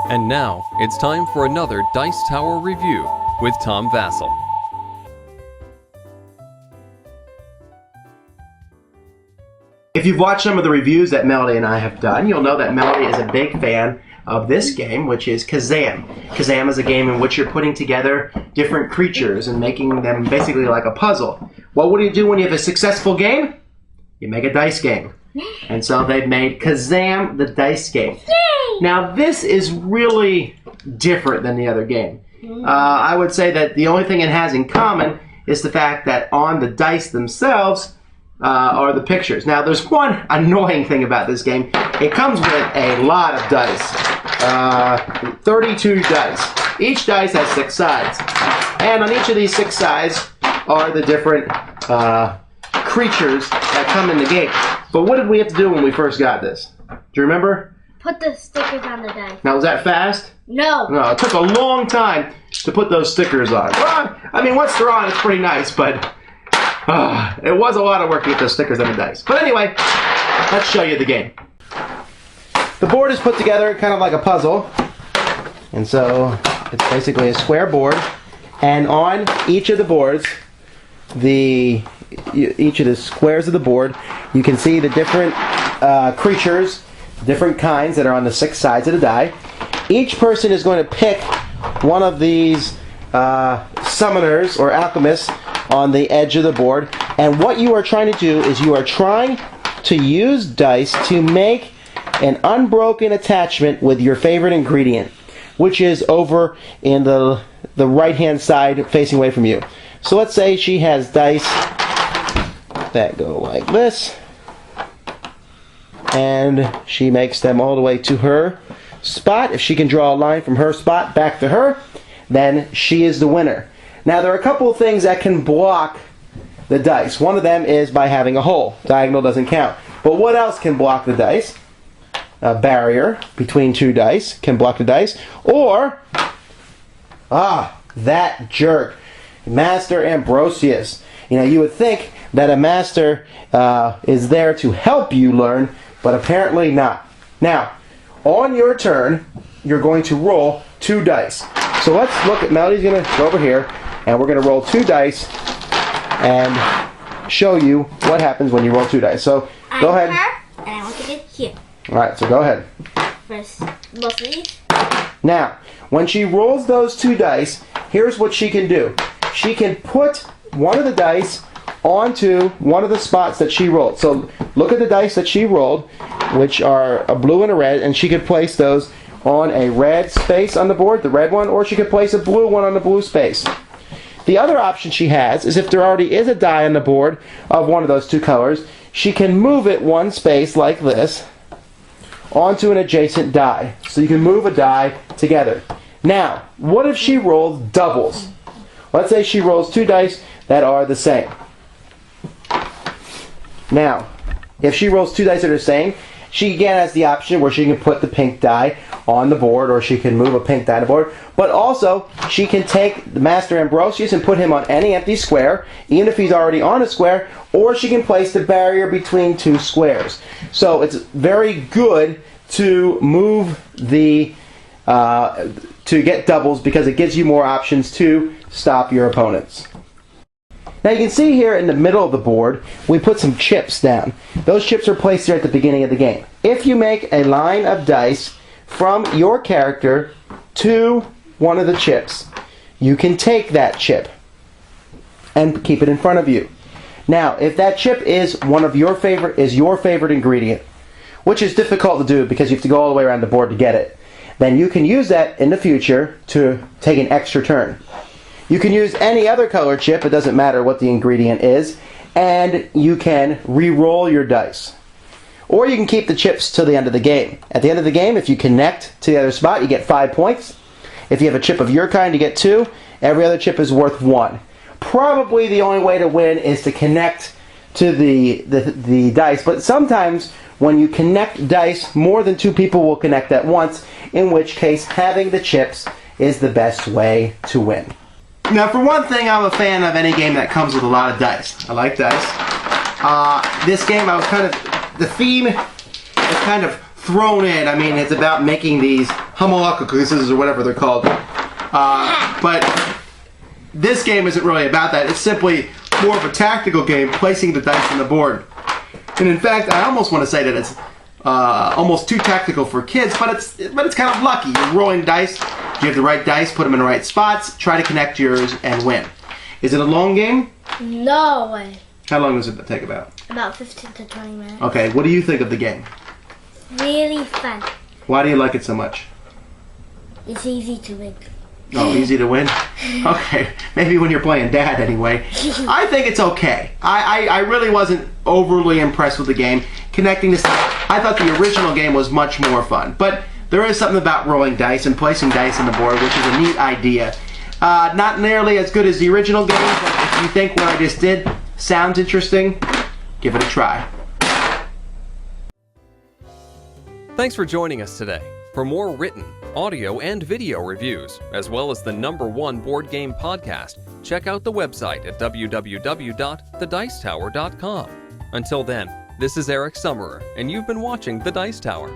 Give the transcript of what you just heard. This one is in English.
And now, it's time for another Dice Tower review with Tom Vasel. If you've watched some of the reviews that Melody and I have done, you'll know that Melody is a big fan of this game, which is Kazaam. Kazaam is a game in which you're putting together different creatures and making them basically like a puzzle. Well, what do you do when you have a successful game? You make a dice game. And so they've made Kazaam the dice game. Yay! Now, this is really different than the other game. I would say that the only thing it has in common is the fact that on the dice themselves are the pictures. Now, there's one annoying thing about this game. It comes with a lot of dice. 32 dice. Each dice has 6 sides. And on each of these 6 sides are the different creatures that come in the game. But what did we have to do when we first got this? Do you remember? Put the stickers on the dice. Now, was that fast? No. No, it took a long time to put those stickers on. Well, I mean, once they're on, it's pretty nice, but it was a lot of work to get those stickers on the dice. But anyway, let's show you the game. The board is put together kind of like a puzzle. And so it's basically a square board. And on each of the boards, each of the squares of the board, you can see the different creatures, different kinds that are on the 6 sides of the die. Each person is going to pick one of these summoners or alchemists on the edge of the board, and what you are trying to do is you are trying to use dice to make an unbroken attachment with your favorite ingredient, which is over in the right hand side facing away from you. So let's say she has dice that go like this, and she makes them all the way to her spot. If she can draw a line from her spot back to her, then she is the winner. Now, there are a couple of things that can block the dice. One of them is by having a hole. Diagonal doesn't count. But what else can block the dice? A barrier between 2 dice can block the dice. Or, that jerk, Master Ambrosius. You know, you would think that a master is there to help you learn, but apparently not. Now, on your turn, you're going to roll 2 dice. So let's look at, Melody's going to go over here, and we're going to roll 2 dice and show you what happens when you roll 2 dice. So go ahead. And I want to get here. Alright, so go ahead. First, both of these. Now, when she rolls those 2 dice, here's what she can do. She can put one of the dice onto one of the spots that she rolled. So look at the dice that she rolled, which are a blue and a red, and she could place those on a red space on the board, the red one, or she could place a blue one on the blue space. The other option she has is if there already is a die on the board of one of those 2 colors, she can move it 1 space like this onto an adjacent die. So you can move a die together. Now, what if she rolls doubles? Let's say she rolls 2 dice that are the same. Now, if she rolls 2 dice that are the same, she again has the option where she can put the pink die on the board, or she can move a pink die on the board. But also, she can take the Master Ambrosius and put him on any empty square, even if he's already on a square, or she can place the barrier between 2 squares. So it's very good to move to get doubles, because it gives you more options to stop your opponents. Now you can see here in the middle of the board, we put some chips down. Those chips are placed here at the beginning of the game. If you make a line of dice from your character to one of the chips, you can take that chip and keep it in front of you. Now, if that chip is your favorite ingredient, which is difficult to do because you have to go all the way around the board to get it, then you can use that in the future to take an extra turn. You can use any other color chip, it doesn't matter what the ingredient is, and you can re-roll your dice. Or you can keep the chips till the end of the game. At the end of the game, if you connect to the other spot, you get 5 points. If you have a chip of your kind, you get 2. Every other chip is worth 1. Probably the only way to win is to connect to the dice, but sometimes when you connect dice, more than 2 people will connect at once, in which case having the chips is the best way to win. Now, for one thing, I'm a fan of any game that comes with a lot of dice. I like dice. This game, the theme is kind of thrown in. I mean, it's about making these Hamalaka cookies or whatever they're called. But this game isn't really about that. It's simply more of a tactical game, placing the dice on the board. And in fact, I almost want to say that it's almost too tactical for kids, but it's kind of lucky. You're rolling dice. You have the right dice, put them in the right spots, try to connect yours, and win. Is it a long game? No way. How long does it take about? About 15 to 20 minutes. Okay, what do you think of the game? Really fun. Why do you like it so much? It's easy to win. Oh, easy to win? Okay, maybe when you're playing dad anyway. I think it's okay. I really wasn't overly impressed with the game. Connecting this, I thought the original game was much more fun. But there is something about rolling dice and placing dice on the board, which is a neat idea. Not nearly as good as the original game, but if you think what I just did sounds interesting, give it a try. Thanks for joining us today. For more written, audio, and video reviews, as well as the #1 board game podcast, check out the website at www.thedicetower.com. Until then, this is Eric Summerer, and you've been watching The Dice Tower.